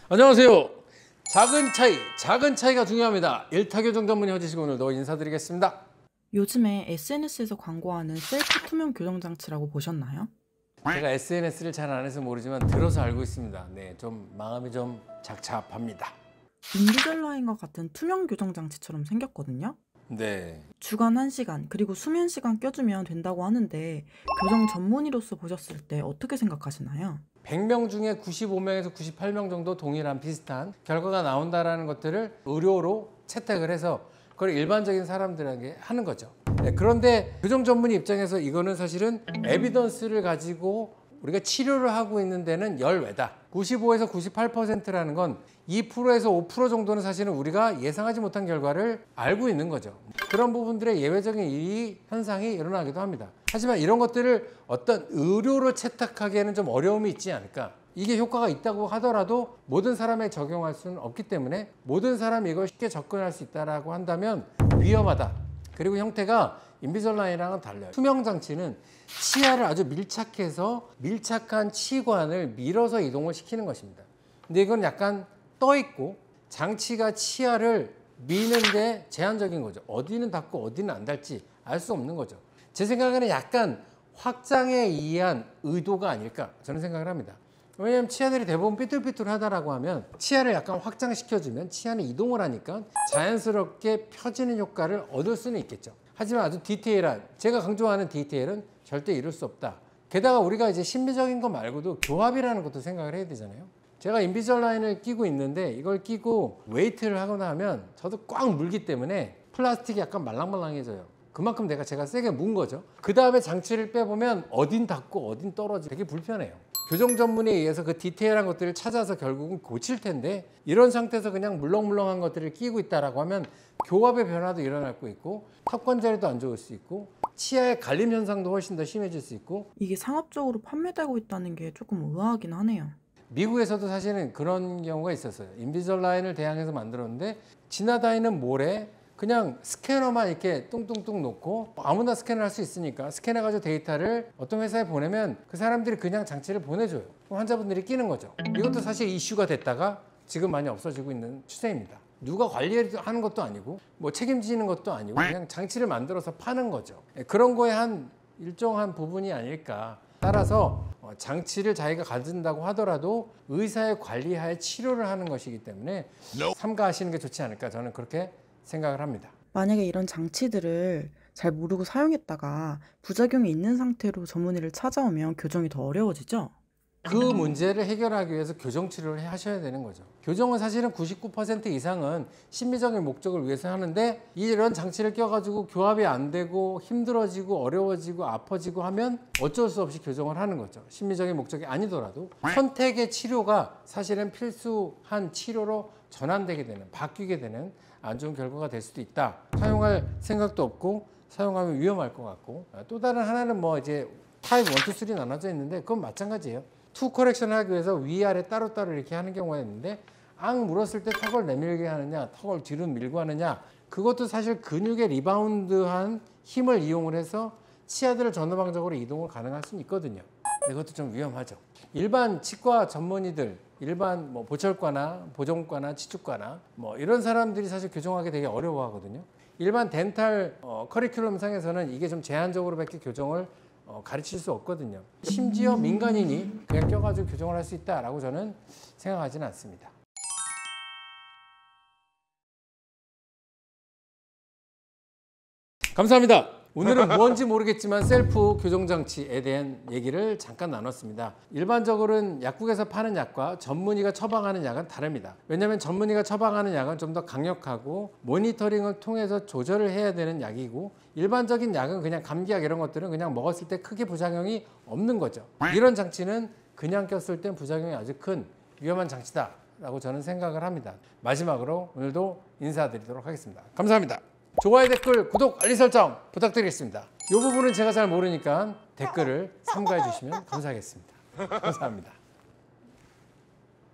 안녕하세요. 작은 차이가 중요합니다. 일타교정 전문의 허지식 오늘도 인사드리겠습니다. 요즘에 SNS에서 광고하는 셀프 투명 교정 장치라고 보셨나요? 제가 SNS를 잘 안 해서 모르지만 들어서 알고 있습니다. 네, 좀 마음이 좀 착잡합니다. 인비절라인과 같은 투명 교정 장치처럼 생겼거든요. 네. 주간 1시간 그리고 수면 시간 껴주면 된다고 하는데 교정 전문의로서 보셨을 때 어떻게 생각하시나요? 100명 중에 95명에서 98명 정도 동일한 비슷한 결과가 나온다라는 것들을 의료로 채택을 해서 그걸 일반적인 사람들에게 하는 거죠. 네, 그런데 교정 전문의 입장에서 이거는 사실은 에비던스를 가지고 우리가 치료를 하고 있는 데는 열외다. 95에서 98%라는 건 2%에서 5% 정도는 사실은 우리가 예상하지 못한 결과를 알고 있는 거죠. 그런 부분들의 예외적인 이 현상이 일어나기도 합니다. 하지만 이런 것들을 어떤 의료로 채택하기에는 좀 어려움이 있지 않을까. 이게 효과가 있다고 하더라도 모든 사람에 적용할 수는 없기 때문에 모든 사람이 이걸 쉽게 접근할 수 있다고 한다면 위험하다. 그리고 형태가 인비절라인이랑은 달라요. 투명 장치는 치아를 아주 밀착해서 밀착한 치관을 밀어서 이동을 시키는 것입니다. 근데 이건 약간 떠 있고 장치가 치아를 미는데 제한적인 거죠. 어디는 닿고 어디는 안 닿을지 알 수 없는 거죠. 제 생각에는 약간 확장에 의한 의도가 아닐까 저는 생각을 합니다. 왜냐하면 치아들이 대부분 삐뚤삐뚤하다라고 하면 치아를 약간 확장시켜주면 치아는 이동을 하니까 자연스럽게 펴지는 효과를 얻을 수는 있겠죠. 하지만 아주 디테일한, 제가 강조하는 디테일은 절대 이룰 수 없다. 게다가 우리가 이제 심리적인 거 말고도 교합이라는 것도 생각을 해야 되잖아요. 제가 인비절라인을 끼고 있는데 이걸 끼고 웨이트를 하거나 하면 저도 꽉 물기 때문에 플라스틱이 약간 말랑말랑해져요. 그만큼 제가 세게 문 거죠. 그 다음에 장치를 빼보면 어딘 닿고 어딘 떨어지고 되게 불편해요. 교정 전문의에 의해서 그 디테일한 것들을 찾아서 결국은 고칠 텐데 이런 상태에서 그냥 물렁물렁한 것들을 끼고 있다라고 하면 교합의 변화도 일어날 수 있고 턱 관절에도 안 좋을 수 있고 치아의 갈림 현상도 훨씬 더 심해질 수 있고 이게 상업적으로 판매되고 있다는 게 조금 의아하긴 하네요. 미국에서도 사실은 그런 경우가 있었어요. 인비절라인을 대항해서 만들었는데 지나다니는 몰에 그냥 스캐너만 이렇게 뚱뚱뚱 놓고 아무나 스캔을 할 수 있으니까 스캔해가지고 데이터를 어떤 회사에 보내면 그 사람들이 그냥 장치를 보내줘요. 환자분들이 끼는 거죠. 이것도 사실 이슈가 됐다가 지금 많이 없어지고 있는 추세입니다. 누가 관리하는 것도 아니고 뭐 책임지는 것도 아니고 그냥 장치를 만들어서 파는 거죠. 그런 거에 한 일정한 부분이 아닐까. 따라서 장치를 자기가 가진다고 하더라도 의사의 관리하에 치료를 하는 것이기 때문에 삼가하시는 게 좋지 않을까 저는 그렇게 생각을 합니다. 만약에 이런 장치들을 잘 모르고 사용했다가 부작용이 있는 상태로 전문의를 찾아오면 교정이 더 어려워지죠? 그 문제를 해결하기 위해서 교정 치료를 하셔야 되는 거죠. 교정은 사실은 99% 이상은 심리적인 목적을 위해서 하는데 이런 장치를 껴가지고 교합이 안 되고 힘들어지고 어려워지고 아파지고 하면 어쩔 수 없이 교정을 하는 거죠. 심리적인 목적이 아니더라도 선택의 치료가 사실은 필수한 치료로 전환되게 되는, 바뀌게 되는 안 좋은 결과가 될 수도 있다. 사용할 생각도 없고 사용하면 위험할 것 같고 또 다른 하나는 뭐 이제 타입 1, 2, 3 나눠져 있는데 그건 마찬가지예요. 투 커렉션을 하기 위해서 위아래 따로따로 이렇게 하는 경우가 있는데 앙 물었을 때 턱을 내밀게 하느냐 턱을 뒤로 밀고 하느냐 그것도 사실 근육의 리바운드한 힘을 이용을 해서 치아들을 전후방적으로 이동을 가능할 수는 있거든요. 이것도 좀 위험하죠. 일반 치과 전문의들 일반 뭐 보철과나 보정과나 치주과나 뭐 이런 사람들이 사실 교정하기 되게 어려워하거든요. 일반 덴탈 커리큘럼 상에서는 이게 좀 제한적으로밖에 교정을 가르칠 수 없거든요. 심지어 민간인이 그냥 껴가지고 교정을 할 수 있다라고 저는 생각하지는 않습니다. 감사합니다. 오늘은 뭔지 모르겠지만 셀프 교정장치에 대한 얘기를 잠깐 나눴습니다. 일반적으로는 약국에서 파는 약과 전문의가 처방하는 약은 다릅니다. 왜냐하면 전문의가 처방하는 약은 좀 더 강력하고 모니터링을 통해서 조절을 해야 되는 약이고 일반적인 약은 그냥 감기약 이런 것들은 그냥 먹었을 때 크게 부작용이 없는 거죠. 이런 장치는 그냥 꼈을 땐 부작용이 아주 큰 위험한 장치다 라고 저는 생각을 합니다. 마지막으로 오늘도 인사드리도록 하겠습니다. 감사합니다. 좋아요, 댓글, 구독, 알림 설정 부탁드리겠습니다. 이 부분은 제가 잘 모르니까 댓글을 삼가해 주시면 감사하겠습니다. 감사합니다.